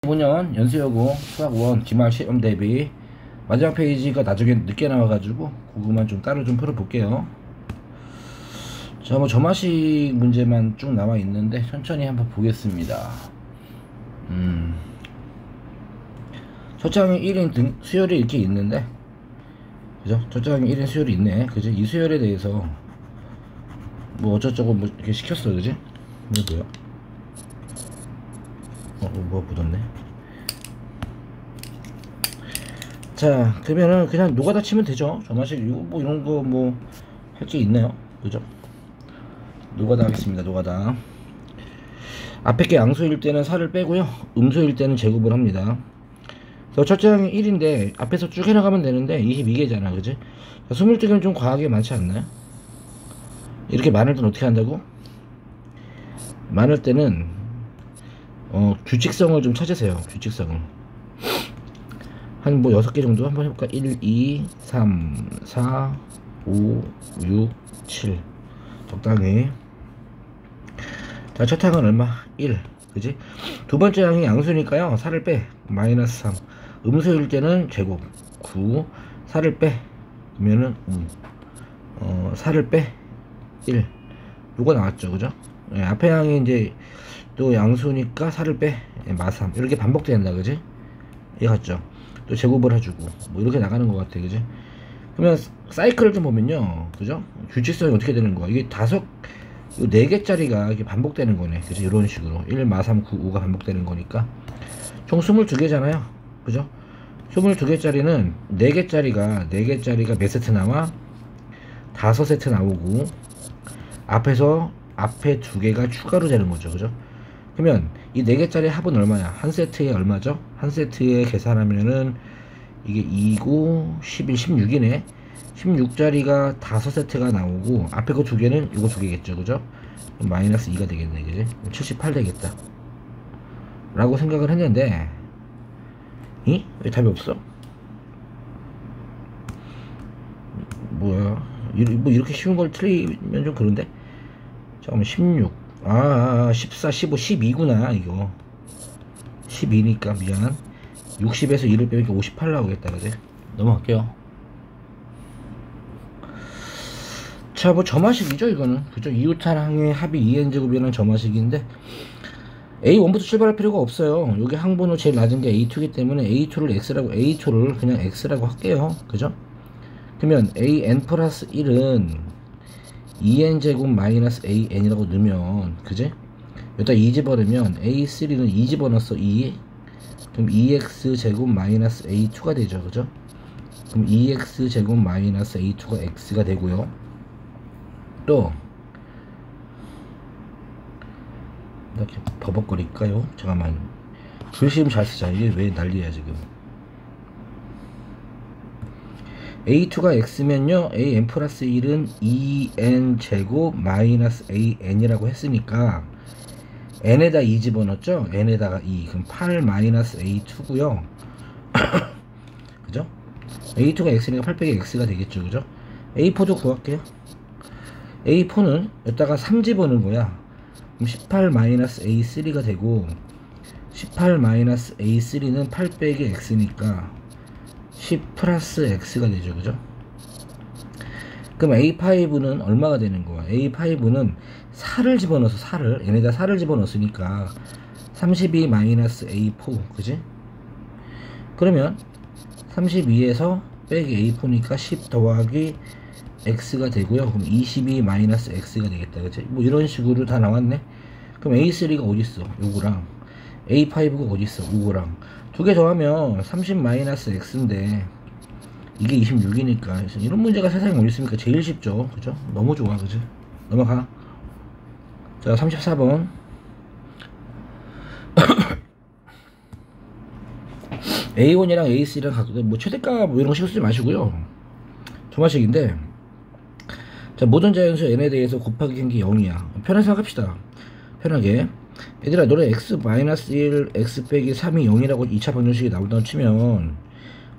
2015년 연수여고 수학 1 기말 시험 대비 마지막 페이지가 나중에 늦게 나와가지고 그거만 좀 따로 좀 풀어볼게요. 자, 뭐 점화식 문제만 쭉 나와 있는데 천천히 한번 보겠습니다. 첫 장에 1인 등 수열이 이렇게 있는데, 그죠? 첫 장에 1인 수열이 있네. 그죠? 이 수열에 대해서 뭐 어쩌저쩌고 뭐 이렇게 시켰어, 그지? 이게 뭐야? 뭐 묻었네. 자, 그러면은 그냥 노가다 치면 되죠. 점화식 이거 뭐 이런 거 뭐 할 게 있나요? 그죠? 노가다 하겠습니다. 노가다. 앞에 게 양수일 때는 4를 빼고요, 음수일 때는 제곱을 합니다. 그래서 첫 장이 1인데 앞에서 쭉 해나가면 되는데 22개잖아, 그지? 22개는 좀 과하게 많지 않나요? 이렇게 많을 때는 어떻게 한다고? 많을 때는 규칙성을 좀 찾으세요. 규칙성을 한 뭐 6개 정도 한번 해볼까? 1, 2, 3, 4, 5, 6, 7 적당히. 자, 첫 항은 얼마? 1, 그지? 두 번째 항이 양수니까요, 4를 빼 마이너스 3, 음수일 때는 제곱 9, 4를 빼 그러면은 4를 빼 1, 요거 나왔죠, 그죠? 예, 앞에 항이 이제 또 양수니까 4를 빼 마3 이렇게 반복된다, 그지? 이해 갔죠? 또 제곱을 해주고 뭐 이렇게 나가는 것 같아, 그지? 그러면 사이클을 좀 보면요, 그죠? 규칙성이 어떻게 되는 거야? 이게 4개짜리가 이렇게 반복되는 거네, 그지? 이런 식으로 1, 마, 3, 9, 5가 반복되는 거니까 총 22개잖아요, 그죠? 22개짜리는 4개짜리가 몇 세트 나와? 5세트 나오고 앞에 2개가 추가로 되는 거죠, 그죠? 그러면 이 4개짜리 합은 얼마야? 한 세트에 얼마죠? 한 세트에 계산하면은 이게 2고 11, 16이네. 16짜리가 5세트가 나오고 앞에 그 2개는 이거 2개겠죠, 그죠? 마이너스 2가 되겠네, 그지? 78 되겠다 라고 생각을 했는데, 왜 답이 없어? 뭐야? 뭐 이렇게 쉬운 걸 틀리면 좀 그런데? 잠깐만, 16, 14, 15, 12구나 이거. 12니까 미안. 60에서 1을 빼니까 58 나오겠다, 그지? 넘어갈게요. 자, 뭐 점화식이죠 이거는, 그죠? 이웃항의 합이 2n제곱이라는 점화식인데 A1부터 출발할 필요가 없어요. 여기 항번호 제일 낮은 게 A2이기 때문에 A2를 그냥 X라고 할게요, 그죠? 그러면 AN 플러스 1은 2n제곱 마이너스 AN이라고 넣으면, 그지? 여기다 2 집어넣으면 A3는 2 집어넣었어, 2. 그럼 2x제곱 마이너스 A2가 되죠, 그죠? 그럼 2x제곱 마이너스 A2가 X가 되고요. 또 이렇게 버벅거릴까요? 잠깐만, 줄시름 잘 쓰자. 이게 왜 난리야 지금. A2가 X면요, AN 플러스 1은 2n 제곱 마이너스 AN이라고 했으니까 n에다 2 집어넣었죠? n에다가 2, 그럼 8 마이너스 A2고요 그죠? A2가 X니까 8 빼기 X가 되겠죠, 그죠? A4도 구할게요. A4는 여기다가 3 집어넣은 거야. 그럼 18 마이너스 A3가 되고, 18 마이너스 A3는 8 빼기 X니까 10 플러스 X가 되죠, 그죠? 그럼 A5는 얼마가 되는 거야? A5는 4를 집어넣어서 4를, 얘네가 4를 집어넣었으니까 32 마이너스 A4, 그지? 그러면 32에서 빼기 A4니까 10 더하기 X가 되고요. 그럼 22 마이너스 X가 되겠다, 그치? 뭐 이런 식으로 다 나왔네. 그럼 A3가 어딨어? 요거랑 A5가 어딨어? 요거랑 두 개 더하면 30 마이너스 X인데 이게 26이니까 이런 문제가 세상에 어디 있습니까? 제일 쉽죠, 그죠? 너무 좋아, 그죠? 넘어가. 자, 34번 A1이랑 A3랑 각각 뭐 최대값 뭐 이런 거 신경 쓰지 마시고요. 조마식인데, 자, 모든 자연수 n에 대해서 곱하기 한 게 0이야. 편하게 생각합시다. 편하게. 얘들아, 너네 x-1 x 빼기 3이 0이라고 2차 방정식이 나온다고 치면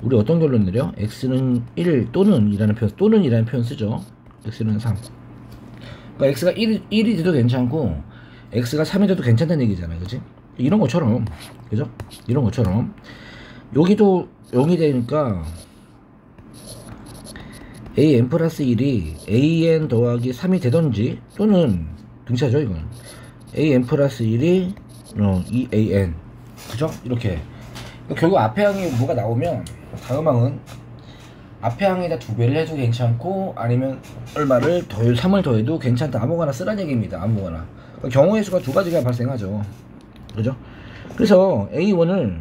우리 어떤 결론 내려? x는 1 또는 이라는 표현 쓰죠. x는 3. 그러니까 x가 1이 돼도 괜찮고 x가 3이 돼도 괜찮다는 얘기잖아, 그치? 이런 것처럼, 그죠? 이런 것처럼 여기도 0이 되니까 an 플러스 1이 an 더하기 3이 되던지, 또는 등차죠 이건. an 플러스 1이 2an, 그죠? 이렇게. 결국 앞에 항이 뭐가 나오면 다음 항은 앞에 항에다 2배를 해도 괜찮고, 아니면 얼마를 더해 3을 더해도 괜찮다. 아무거나 쓰란 얘기입니다. 아무거나. 경우의 수가 두 가지가 발생하죠. 그죠? 그래서 A1을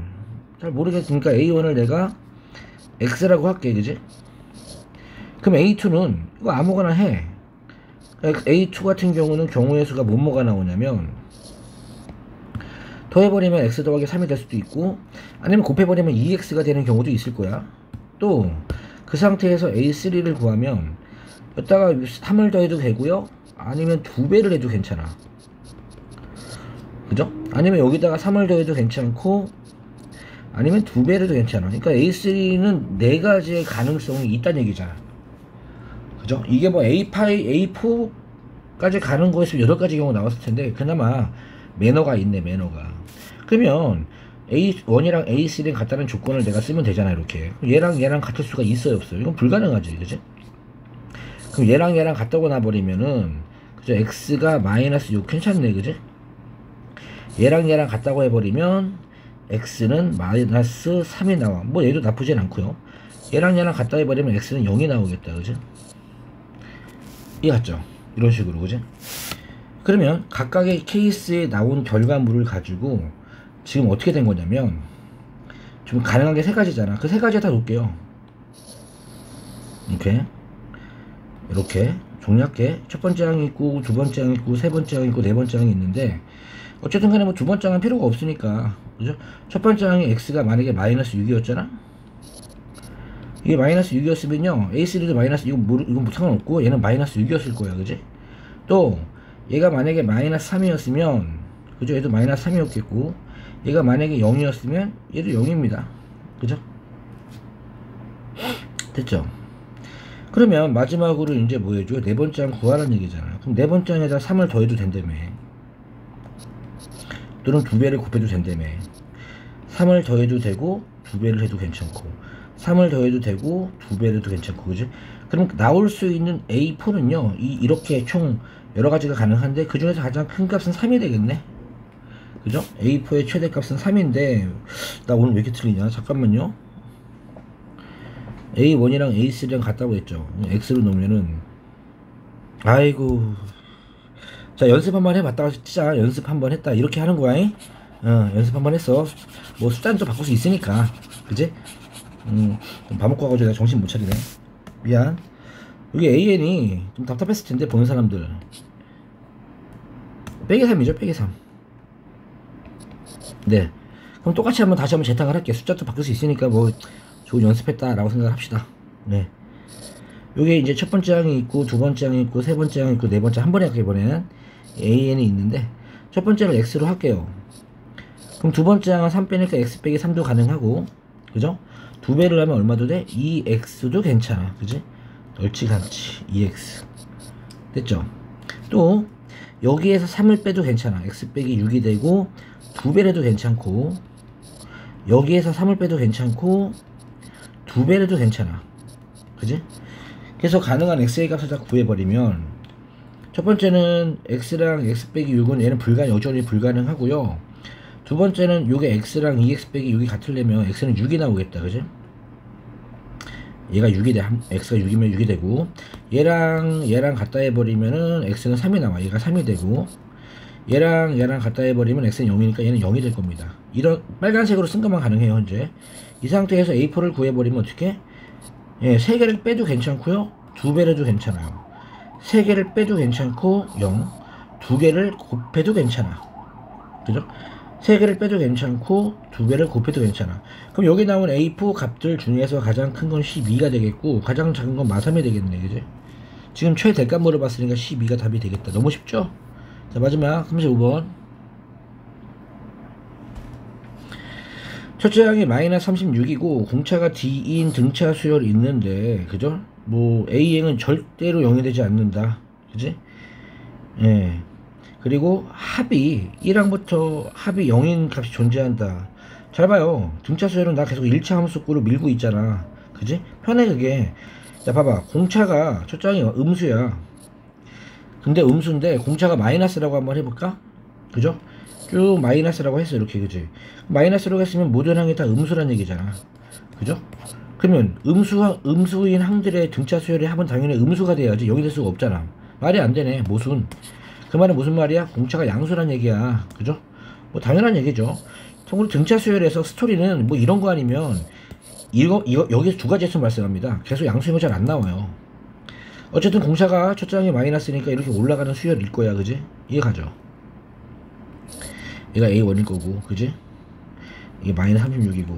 잘 모르겠으니까 A1을 내가 X라고 할게. 그지? 그럼 A2는 이거 아무거나 해. A2 같은 경우는 경우의 수가 뭐뭐가 나오냐면, 더해버리면 X 더하기 3이 될 수도 있고, 아니면 곱해버리면 2X가 되는 경우도 있을 거야. 또 그 상태에서 A3를 구하면 여기다가 3을 더해도 되고요, 아니면 2배를 해도 괜찮아. 그죠? 아니면 여기다가 3을 더해도 괜찮고, 아니면 2배를 해도 괜찮아. 그러니까 A3는 4가지의 가능성이 있다는 얘기잖아. 그죠? 이게 뭐 A4까지 가는 거였으면 8가지 경우 나왔을 텐데, 그나마 매너가 있네, 매너가. 그러면 A1이랑 A3랑 같다는 조건을 내가 쓰면 되잖아. 이렇게 얘랑 같을 수가 있어요, 없어요? 이건 불가능하지. 그지? 그럼 얘랑 같다고 나버리면은, 그죠? X가 마이너스 6 괜찮네. 그지? 얘랑 같다고 해버리면 X는 마이너스 3이 나와. 뭐 얘도 나쁘진 않고요. 얘랑 같다 해버리면 X는 0이 나오겠다. 그지? 이해갔죠? 이런 식으로. 그지? 그러면 각각의 케이스에 나온 결과물을 가지고 지금 어떻게 된 거냐면, 좀 가능한 게 3가지잖아. 그 3가지 다 놓을게요. 이렇게 종류하게 첫 번째 항이 있고, 두 번째 항이 있고, 세 번째 항이 있고, 네 번째 항이 있는데, 어쨌든 간에 뭐 두 번째 항은 필요가 없으니까, 그죠? 첫 번째 항이 X가 만약에 마이너스 6이었잖아? 이게 마이너스 6이었으면요, A3도 마이너스, 이건 뭐 상관없고, 얘는 마이너스 6이었을 거야. 그지? 또 얘가 만약에 마이너스 3이었으면, 그죠? 얘도 마이너스 3이었겠고, 얘가 만약에 0이었으면 얘도 0입니다. 그죠? 됐죠? 그러면 마지막으로 이제 뭐 해줘? 네 번째 항 구하라는 얘기잖아. 그럼 네 번째 항에다 3을 더해도 된다며. 또는 2배를 곱해도 된다며. 3을 더해도 되고 2배를 해도 괜찮고, 3을 더해도 되고 2배를 해도 괜찮고. 그지? 그럼 나올 수 있는 A4는요, 이렇게 총 여러가지가 가능한데, 그 중에서 가장 큰 값은 3이 되겠네. 그죠? A4의 최대값은 3인데, 나 오늘 왜 이렇게 틀리냐? 잠깐만요. A1이랑 A3랑 같다고 했죠. X로 놓으면은, 아이고. 자, 연습 한번 해봤다가 진짜 연습 한번 했다, 이렇게 하는 거야. 연습 한번 했어. 뭐 숫자는 또 바꿀 수 있으니까. 그지? 밥 먹고 와가지고 내가 정신 못 차리네. 미안. 여기 AN이 좀 답답했을 텐데, 보는 사람들. 빼기 3이죠, 빼기 3. 네. 그럼 똑같이 다시 한번 재탕을 할게요. 숫자도 바뀔 수 있으니까 뭐 좋은 연습했다라고 생각을 합시다. 네. 요게 이제 첫 번째 항이 있고, 두 번째 항이 있고, 세 번째 항이 있고, 네 번째 한 번에 할게요. 이번에는 AN이 있는데, 첫 번째는 X로 할게요. 그럼 두 번째 항은 3 빼니까 X 빼기 3도 가능하고, 그죠? 2배를 하면 얼마도 돼? 2X도 괜찮아. 그지? 널찍한치 2X. 됐죠? 또 여기에서 3을 빼도 괜찮아. X 빼기 6이 되고, 2배를 해도 괜찮고, 여기에서 3을 빼도 괜찮고, 2배를 해도 괜찮아. 그지? 그래서 가능한 X의 값을 다 구해버리면, 첫 번째는 X랑 X 빼기 6은 얘는 여전히 불가능하고요. 두 번째는 요게 X랑 2X 빼기 6이 같으려면 X는 6이 나오겠다. 그지? 얘가 6이 돼. X가 6이면 6이 되고, 얘랑 같다 해버리면은 X는 3이 나와. 얘가 3이 되고, 얘랑 같다 해버리면 X는 0이니까 얘는 0이 될 겁니다. 이런 빨간색으로 쓴 것만 가능해요. 현재 이 상태에서 A4를 구해버리면 어떻게? 예, 3개를 빼도 괜찮고요, 2배를 해도 괜찮아요. 3개를 빼도 괜찮고 0, 2개를 곱해도 괜찮아. 그죠? 3개를 빼도 괜찮고 2배를 곱해도 괜찮아. 그럼 여기 나온 A4 값들 중에서 가장 큰 건 12가 되겠고, 가장 작은 건 마3이 되겠네. 그죠? 지금 최대값 물어봤으니까 12가 답이 되겠다. 너무 쉽죠? 자, 마지막 35번. 첫째 항이 마이너스 36이고 공차가 D인 등차 수열이 있는데, 그죠? 뭐 A행은 절대로 0이 되지 않는다. 그지? 예. 그리고 합이 1항부터 합이 0인 값이 존재한다. 잘 봐요. 등차 수열은 나 계속 1차 함수구로 밀고 있잖아. 그지? 편해 그게. 자 봐봐. 공차가 첫 장이 음수야. 근데 음수인데 공차가 마이너스라고 한번 해볼까? 그죠? 쭉 마이너스라고 했어 이렇게. 그지? 마이너스라고 했으면 모든 항이 다 음수란 얘기잖아. 그죠? 그러면 음수인 항들의 등차 수열의 합은 당연히 음수가 돼야지 0이 될 수가 없잖아. 말이 안 되네. 모순. 그 말은 무슨 말이야? 공차가 양수란 얘기야. 그죠? 뭐 당연한 얘기죠. 참고로 등차 수열에서 스토리는 뭐 이런 거 아니면 이거 여기서 두 가지 했으면 발생합니다. 계속 양수인 거 잘 안 나와요. 어쨌든 공차가 첫 장이 마이너스니까 이렇게 올라가는 수열일 거야. 그지? 이해 가죠? 얘가 A1일 거고. 그지? 이게 마이너스 36이고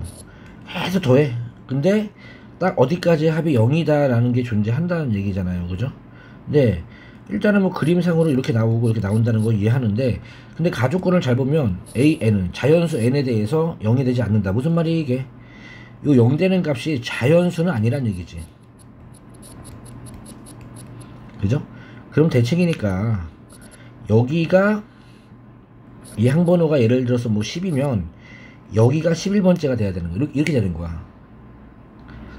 해서 더해. 근데 딱 어디까지 합이 0이다 라는 게 존재한다는 얘기잖아요. 그죠? 네. 일단은 뭐 그림상으로 이렇게 나오고 이렇게 나온다는 거 이해하는데, 근데 가족권을 잘 보면 AN은 자연수 N에 대해서 0이 되지 않는다. 무슨 말이야 이게? 요 0 되는 값이 자연수는 아니란 얘기지. 그죠? 그럼 대칭이니까 여기가 이 항번호가 예를 들어서 뭐 10이면 여기가 11번째가 돼야 되는 거야. 이렇게 되는 거야.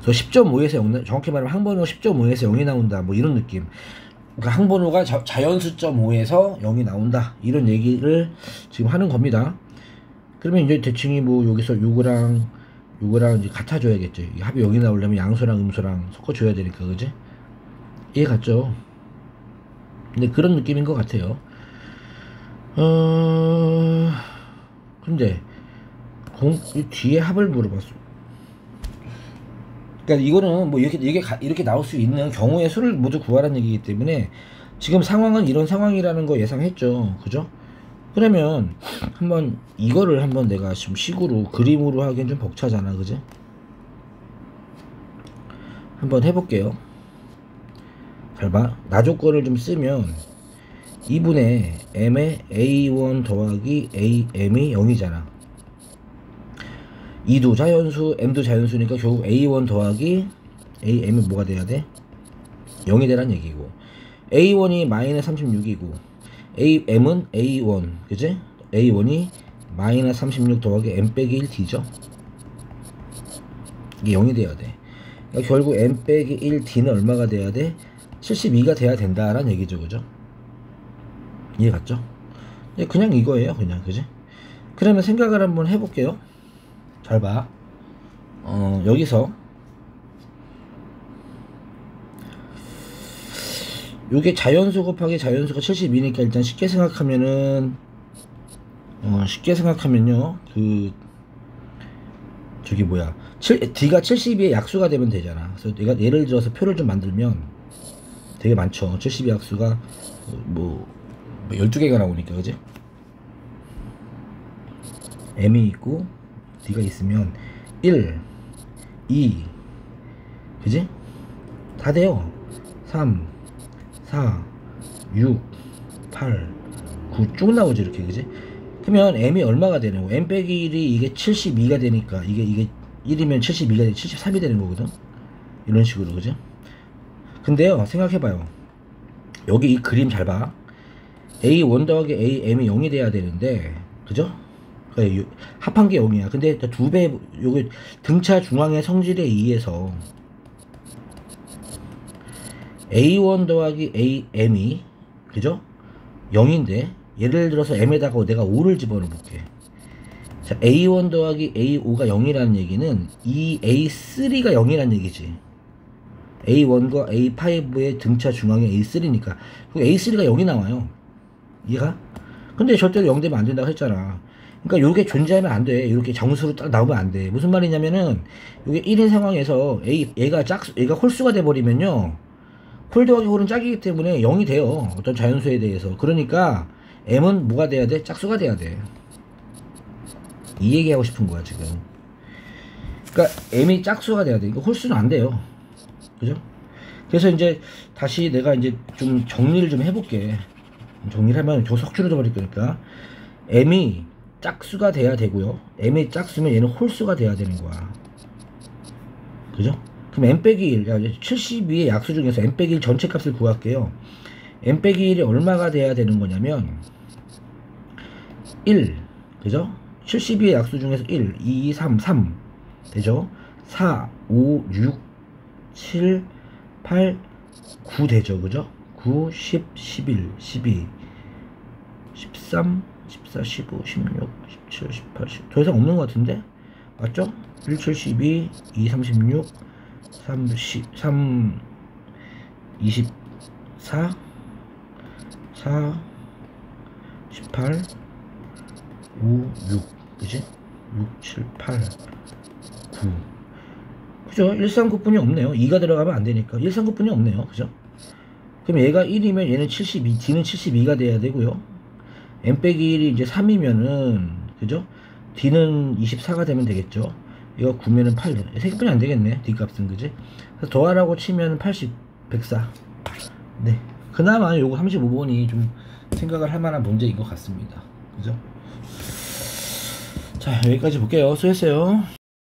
그래서 10.5에서 0, 정확히 말하면 항번호 10.5에서 0이 나온다. 뭐 이런 느낌. 그러니까 항번호가 자연수점 5에서 0이 나온다. 이런 얘기를 지금 하는 겁니다. 그러면 이제 대칭이 뭐 여기서 요거랑 이제 같아줘야겠지. 합이 0이 나오려면 양수랑 음수랑 섞어줘야 되니까. 그지? 이해 갔죠? 근데 그런 느낌인 것 같아요. 근데 이 뒤에 합을 물어봤어. 그러니까 이거는 뭐 이렇게 나올 수 있는 경우의 수를 모두 구하라는 얘기이기 때문에 지금 상황은 이런 상황이라는 거 예상했죠. 그죠? 그러면 한번 이거를 한번 내가 지금 식으로 그림으로 하기엔 좀 벅차잖아. 그지? 한번 해볼게요. 잘 봐. 나조건을 좀 쓰면 2분의 m의 a1 더하기 am이 0이잖아. 2도 자연수, m도 자연수니까 결국 a1 더하기 am이 뭐가 돼야 돼? 0이 되란 얘기고, a1이 마이너스 36이고 m은 a1, 그지? a1이 마이너스 36 더하기 m 빼기 1 d죠. 이게 0이 돼야 돼. 그러니까 결국 m 빼기 1 d는 얼마가 돼야 돼? 72가 돼야 된다라는 얘기죠. 그죠? 이해 갔죠? 그냥 이거예요. 그냥. 그지? 그러면 생각을 한번 해볼게요. 잘 봐. 여기서 요게 자연수 곱하기 자연수가 72니까 일단 쉽게 생각하면은 그 저기 뭐야, D가 72의 약수가 되면 되잖아. 그래서 내가 예를 들어서 표를 좀 만들면 되게 많죠. 72의 약수가 뭐 12개가 나오니까. 그지? M이 있고 D가 있으면 1, 2, 그지? 다 돼요. 3, 4, 6, 8, 9 쭉 나오지 이렇게. 그지? 그러면 M이 얼마가 되는 거야? M 빼기 1이 이게 72가 되니까 이게 1이면 72가 되니 73이 되는 거거든. 이런 식으로. 그지? 근데요, 생각해봐요. 여기 이 그림 잘 봐. A1 더하기 AM이 0이 돼야 되는데, 그죠? 합한 게 0이야. 근데 두 배, 요게 등차 중앙의 성질에 의해서 A1 더하기 AM이, 그죠? 0인데, 예를 들어서 M에다가 내가 5를 집어넣어 볼게. 자, A1 더하기 A5가 0이라는 얘기는 이 A3가 0이라는 얘기지. A1과 A5의 등차 중앙에 A3니까. A3가 0이 나와요. 이해가? 근데 절대로 0 되면 안 된다고 했잖아. 그러니까 요게 존재하면 안 돼. 이렇게 정수로 딱 나오면 안 돼. 무슨 말이냐면은 요게 1인 상황에서 얘가 홀수가 돼 버리면요, 홀 더하기 홀은 짝이기 때문에 0이 돼요. 어떤 자연수에 대해서. 그러니까 m은 뭐가 돼야 돼? 짝수가 돼야 돼. 이 얘기하고 싶은 거야 지금. 그러니까 m이 짝수가 돼야 돼. 이거 홀수는 안 돼요. 그죠? 그래서 이제 다시 내가 이제 좀 정리를 좀 해볼게. 정리를 하면 저 석줄을 버릴 거니까 m이 짝수가 돼야 되고요. m이 짝수면 얘는 홀수가 돼야 되는 거야. 그죠? 그럼 m 빼기 1, 72의 약수 중에서 m 빼기 1 전체 값을 구할게요. m 빼기 1이 얼마가 돼야 되는 거냐면 1 그죠? 72의 약수 중에서 1 2 3 3 되죠? 4 5 6 7 8 9 되죠 그죠? 9 10 11 12 13 14 15 16 17 18 19 더 이상 없는 것 같은데 맞죠? 1 72 2 36 3 24 4 18 5 6 그지? 6 7 8 9 그죠? 139분이 없네요. 2가 들어가면 안 되니까 139분이 없네요. 그죠? 그럼 얘가 1이면 얘는 72, D는 72가 돼야 되고요. n 빼기 1이 이제 3이면은 그죠? D는 24가 되면 되겠죠. 이거 9면은 8. 3개뿐이 안 되겠네. D 값은 그지? 그래서 더하라고 치면 80, 104. 네. 그나마 요거 35번이 좀 생각을 할 만한 문제인 것 같습니다. 그죠? 자, 여기까지 볼게요. 수고했어요.